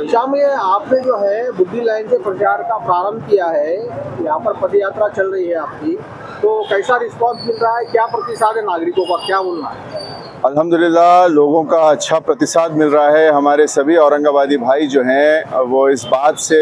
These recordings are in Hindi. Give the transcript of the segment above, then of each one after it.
घनश्याम, ये आपने जो है बुद्धि लाइन से प्रचार का प्रारंभ किया है, यहाँ पर पद यात्रा चल रही है आपकी, तो कैसा रिस्पांस मिल रहा है, क्या प्रतिसाद है नागरिकों का, क्या बोलना है? अल्हम्दुलिल्लाह लोगों का अच्छा प्रतिसाद मिल रहा है। हमारे सभी औरंगाबादी भाई जो हैं वो इस बात से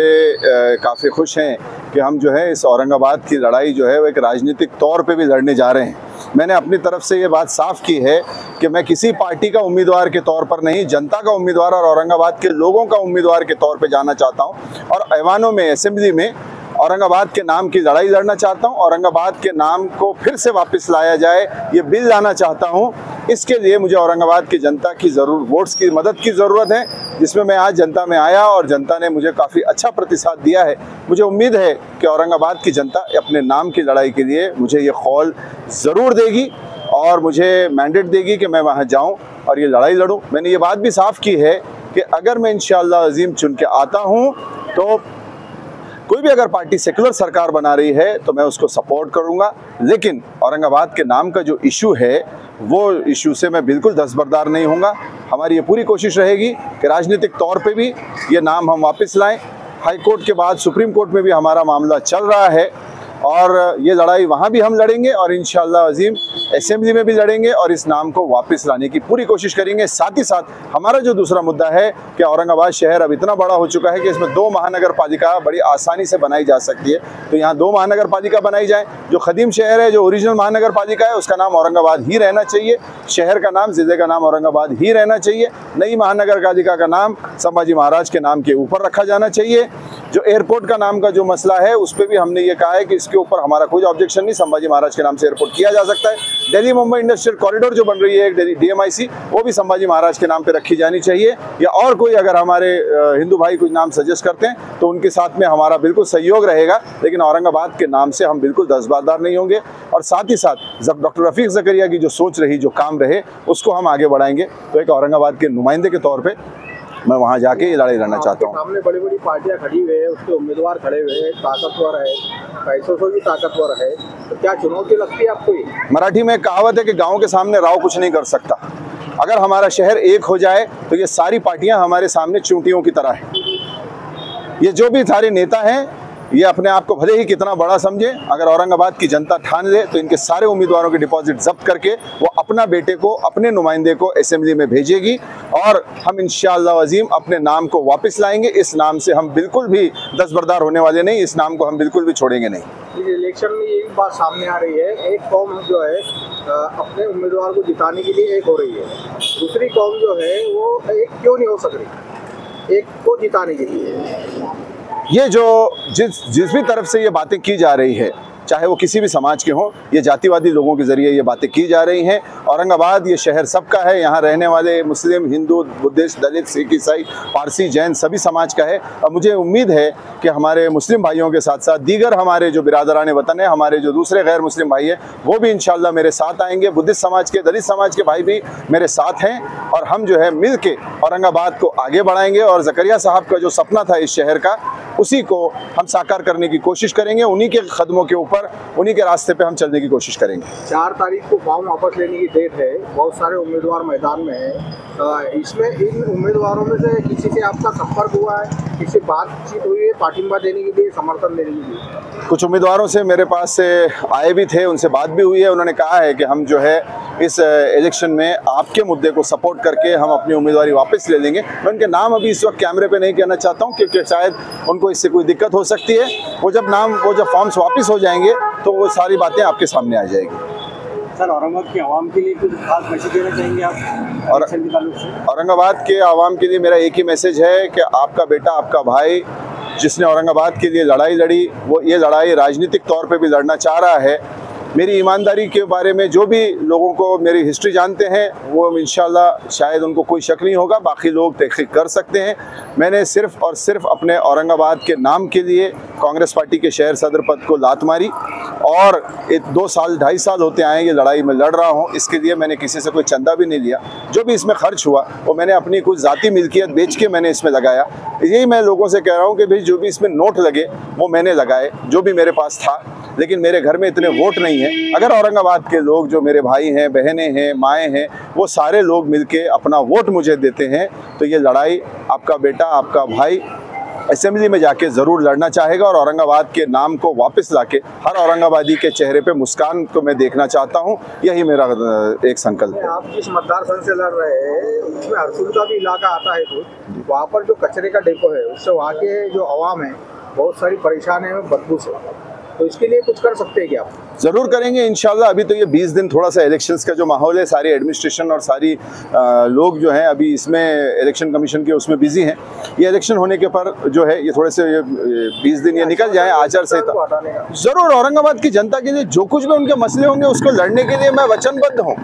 काफ़ी खुश हैं कि हम जो है इस औरंगाबाद की लड़ाई जो है वो एक राजनीतिक तौर पे भी लड़ने जा रहे हैं। मैंने अपनी तरफ से ये बात साफ की है कि मैं किसी पार्टी का उम्मीदवार के तौर पर नहीं, जनता का उम्मीदवार और औरंगाबाद के लोगों का उम्मीदवार के तौर पर जाना चाहता हूँ और ऐवानों में, असेंबली में औरंगाबाद के नाम की लड़ाई लड़ना चाहता हूं। औरंगाबाद के नाम को फिर से वापस लाया जाए, ये बिल लाना चाहता हूं। इसके लिए मुझे औरंगाबाद की जनता की वोट्स की मदद की ज़रूरत है, जिसमें मैं आज जनता में आया और जनता ने मुझे काफ़ी अच्छा प्रतिसाद दिया है। मुझे उम्मीद है कि औरंगाबाद की जनता अपने नाम की लड़ाई के लिए मुझे ये कॉल ज़रूर देगी और मुझे मैंडेट देगी कि मैं वहाँ जाऊँ और ये लड़ाई लड़ूँ। मैंने ये बात भी साफ़ की है कि अगर मैं इंशाअल्लाह अज़ीम चुन के आता हूँ तो कोई भी अगर पार्टी सेकुलर सरकार बना रही है तो मैं उसको सपोर्ट करूंगा, लेकिन औरंगाबाद के नाम का जो इशू है वो इशू से मैं बिल्कुल दस्तबरदार नहीं होऊंगा। हमारी ये पूरी कोशिश रहेगी कि राजनीतिक तौर पे भी ये नाम हम वापस लाएं। हाई कोर्ट के बाद सुप्रीम कोर्ट में भी हमारा मामला चल रहा है और ये लड़ाई वहाँ भी हम लड़ेंगे और इंशाअल्लाह अज़ीम असेंबली में भी लड़ेंगे और इस नाम को वापस लाने की पूरी कोशिश करेंगे। साथ ही साथ हमारा जो दूसरा मुद्दा है कि औरंगाबाद शहर अब इतना बड़ा हो चुका है कि इसमें 2 महानगर पालिका बड़ी आसानी से बनाई जा सकती है, तो यहाँ 2 महानगर पालिका बनाई जाए। जो खदीम शहर है, जो ओरिजिनल महानगर पालिका है, उसका नाम औरंगाबाद ही रहना चाहिए। शहर का नाम, ज़िले का नाम औरंगाबाद ही रहना चाहिए। नई महानगर पालिका का नाम संभाजी महाराज के नाम के ऊपर रखा जाना चाहिए। जो एयरपोर्ट का नाम का जो मसला है उस पर भी हमने ये कहा है कि इसके ऊपर हमारा कोई ऑब्जेक्शन नहीं, संभाजी महाराज के नाम से एयरपोर्ट किया जा सकता है। दिल्ली मुंबई इंडस्ट्रियल कॉरिडोर जो बन रही है एक DMIC, वो भी संभाजी महाराज के नाम पे रखी जानी चाहिए। या और कोई अगर हमारे हिंदू भाई कुछ नाम सजेस्ट करते हैं तो उनके साथ में हमारा बिल्कुल सहयोग रहेगा, लेकिन औरंगाबाद के नाम से हम बिल्कुल दस्तबरदार नहीं होंगे। और साथ ही साथ जब डॉक्टर रफीक ज़करिया की जो सोच रही, जो काम रहे, उसको हम आगे बढ़ाएंगे। तो एक औरंगाबाद के नुमाइंदे के तौर पर मैं वहाँ जाके ये लड़ाई लड़ना चाहता हूँ। सामने बड़ी बड़ी पार्टियां खड़ी हुई है, उसके उम्मीदवार खड़े हुए हैं, ताकतवर है, पैसों से भी ताकतवर है, तो क्या चुनौती लगती है आपको? मराठी में कहावत है कि गांव के सामने राव कुछ नहीं कर सकता। अगर हमारा शहर एक हो जाए तो ये सारी पार्टियां हमारे सामने चूंटियों की तरह है। ये जो भी सारे नेता हैं ये अपने आप को भले ही कितना बड़ा समझे, अगर औरंगाबाद की जनता ठान ले तो इनके सारे उम्मीदवारों के डिपॉजिट जब्त करके वो अपना बेटे को, अपने नुमाइंदे को असेंबली में भेजेगी और हम इंशाअल्लाह अज़ीम अपने नाम को वापस लाएंगे। इस नाम से हम बिल्कुल भी दस्तबरदार होने वाले नहीं, इस नाम को हम बिल्कुल भी छोड़ेंगे नहीं। इलेक्शन में ये बात सामने आ रही है, एक कौम जो है अपने उम्मीदवार को जिताने के लिए एक हो रही है, दूसरी कौम जो है वो एक क्यों नहीं हो सक रही एक को जिताने के लिए? ये जो जिस भी तरफ से ये बातें की जा रही है, चाहे वो किसी भी समाज के हों, ये जातिवादी लोगों के ज़रिए ये बातें की जा रही हैं। औरंगाबाद ये शहर सबका है, यहाँ रहने वाले मुस्लिम, हिंदू, बुद्धिस्ट, दलित, सिख, ईसाई, पारसी, जैन सभी समाज का है। और मुझे उम्मीद है कि हमारे मुस्लिम भाइयों के साथ साथ दीगर हमारे जो बिरादरान वतन है, हमारे जो दूसरे गैर मुस्लिम भाई हैं, वो भी इंशाअल्लाह मेरे साथ आएंगे। बुद्धिस्ट समाज के, दलित समाज के भाई भी मेरे साथ हैं और हम जो है मिल के औरंगाबाद को आगे बढ़ाएंगे और ज़करिया साहब का जो सपना था इस शहर का, उसी को हम साकार करने की कोशिश करेंगे। उन्हीं के कदमों के ऊपर, उन्हीं के रास्ते पे हम चलने की कोशिश करेंगे। 4 तारीख को फॉर्म वापस लेने की डेट है, बहुत सारे उम्मीदवार मैदान में हैं। इसमें इन उम्मीदवारों में से किसी से आपका संपर्क हुआ है, किसी बातचीत हुई है पार्टिंबा देने के लिए, समर्थन देने के लिए? कुछ उम्मीदवारों से मेरे पास से आए भी थे, उनसे बात भी हुई है। उन्होंने कहा है कि हम जो है इस इलेक्शन में आपके मुद्दे को सपोर्ट करके हम अपनी उम्मीदवारी वापस ले लेंगे। मैं उनके नाम अभी इस वक्त कैमरे पे नहीं कहना चाहता हूँ क्योंकि शायद उनको इससे कोई दिक्कत हो सकती है। वो जब फॉर्म्स वापस हो जाएंगे तो वो सारी बातें आपके सामने आ जाएगी। सर, औरंगाबाद की आवाम के लिए कुछ खास मैसेज देना चाहेंगे आप? औरंगाबाद के आवाम के लिए मेरा एक ही मैसेज है कि आपका बेटा, आपका भाई जिसने औरंगाबाद के लिए लड़ाई लड़ी, वो ये लड़ाई राजनीतिक तौर पे भी लड़ना चाह रहा है। मेरी ईमानदारी के बारे में जो भी लोगों को मेरी हिस्ट्री जानते हैं वो इंशाल्लाह शायद उनको कोई शक नहीं होगा, बाकी लोग तहकीक कर सकते हैं। मैंने सिर्फ़ और सिर्फ अपने औरंगाबाद के नाम के लिए कांग्रेस पार्टी के शहर सदर पद को लात मारी और 2 साल 2.5 साल होते आए ये लड़ाई में लड़ रहा हूँ। इसके लिए मैंने किसी से कोई चंदा भी नहीं लिया। जो भी इसमें खर्च हुआ वो मैंने अपनी कुछ ज़ाती मिल्कियत बेच के मैंने इसमें लगाया। यही मैं लोगों से कह रहा हूँ कि भाई जो भी इसमें नोट लगे वो मैंने लगाए, जो भी मेरे पास था। लेकिन मेरे घर में इतने वोट नहीं है। अगर औरंगाबाद के लोग जो मेरे भाई हैं, बहनें हैं, माएँ हैं, वो सारे लोग मिलके अपना वोट मुझे देते हैं तो ये लड़ाई आपका बेटा, आपका भाई असेंबली में जाके ज़रूर लड़ना चाहेगा और औरंगाबाद के नाम को वापस लाके हर औरंगाबादी के चेहरे पे मुस्कान को मैं देखना चाहता हूँ। यही मेरा एक संकल्प है। आप जिस मतदार संघ से लड़ रहे हैं उसमें हरसुल का भी इलाका आता है, तो वहाँ पर जो कचरे का डिपो है उससे वहाँ के जो आवाम है बहुत सारी परेशान है बदबू से, तो इसके लिए कुछ कर सकते हैं क्या आप? ज़रूर करेंगे इंशाल्लाह। अभी तो ये 20 दिन थोड़ा सा इलेक्शंस का जो माहौल है, सारी एडमिनिस्ट्रेशन और सारी लोग जो हैं अभी इसमें इलेक्शन कमीशन के उसमें बिजी हैं। ये इलेक्शन होने के पर जो है ये थोड़े से 20 दिन ये निकल जाए आचार संहिता। ज़रूर औरंगाबाद की जनता के लिए जो कुछ भी उनके मसले होंगे उसको लड़ने के लिए मैं वचनबद्ध हूँ,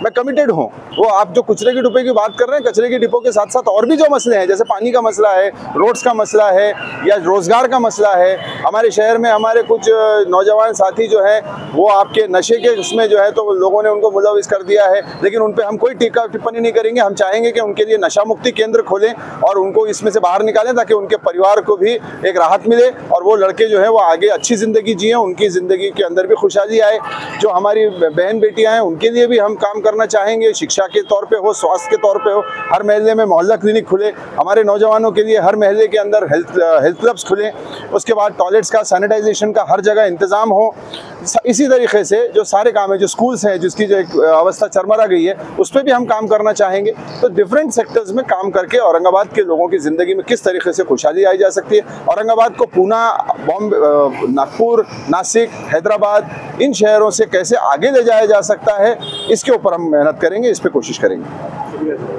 मैं कमिटेड हूँ। वो आप जो कचरे के डिपो की बात कर रहे हैं, कचरे के डिपो के साथ साथ और भी जो मसले हैं, जैसे पानी का मसला है, रोड्स का मसला है या रोजगार का मसला है। हमारे शहर में हमारे कुछ नौजवान साथी जो है वो आपके नशे के उसमें जो है तो लोगों ने उनको मुलविस कर दिया है, लेकिन उन पर हम कोई टीका टिप्पणी नहीं करेंगे। हम चाहेंगे कि उनके लिए नशा मुक्ति केंद्र खोलें और उनको इसमें से बाहर निकालें ताकि उनके परिवार को भी एक राहत मिले और वो लड़के जो है वो आगे अच्छी ज़िंदगी जिए, उनकी ज़िंदगी के अंदर भी खुशहाली आए। जो हमारी बहन बेटियाँ हैं उनके लिए भी हम काम करना चाहेंगे, शिक्षा के तौर पे हो, स्वास्थ्य के तौर पे हो। हर महल्ले में मोहल्ला क्लिनिक खुले, हमारे नौजवानों के लिए हर महल्ले के अंदर हेल्थ क्लब्स खुले। उसके बाद टॉयलेट्स का, सैनिटाइजेशन का हर जगह इंतज़ाम हो। इसी तरीके से जो सारे काम है, जो स्कूल्स हैं जिसकी जो एक अवस्था चरमरा गई है, उस पर भी हम काम करना चाहेंगे। तो डिफरेंट सेक्टर्स में काम करके औरंगाबाद के लोगों की ज़िंदगी में किस तरीके से खुशहाली आई जा सकती है, औरंगाबाद को पूना, बॉम्बे, नागपुर, नासिक, हैदराबाद, इन शहरों से कैसे आगे ले जाया जा सकता है, इसके ऊपर हम मेहनत करेंगे, इस पर कोशिश करेंगे।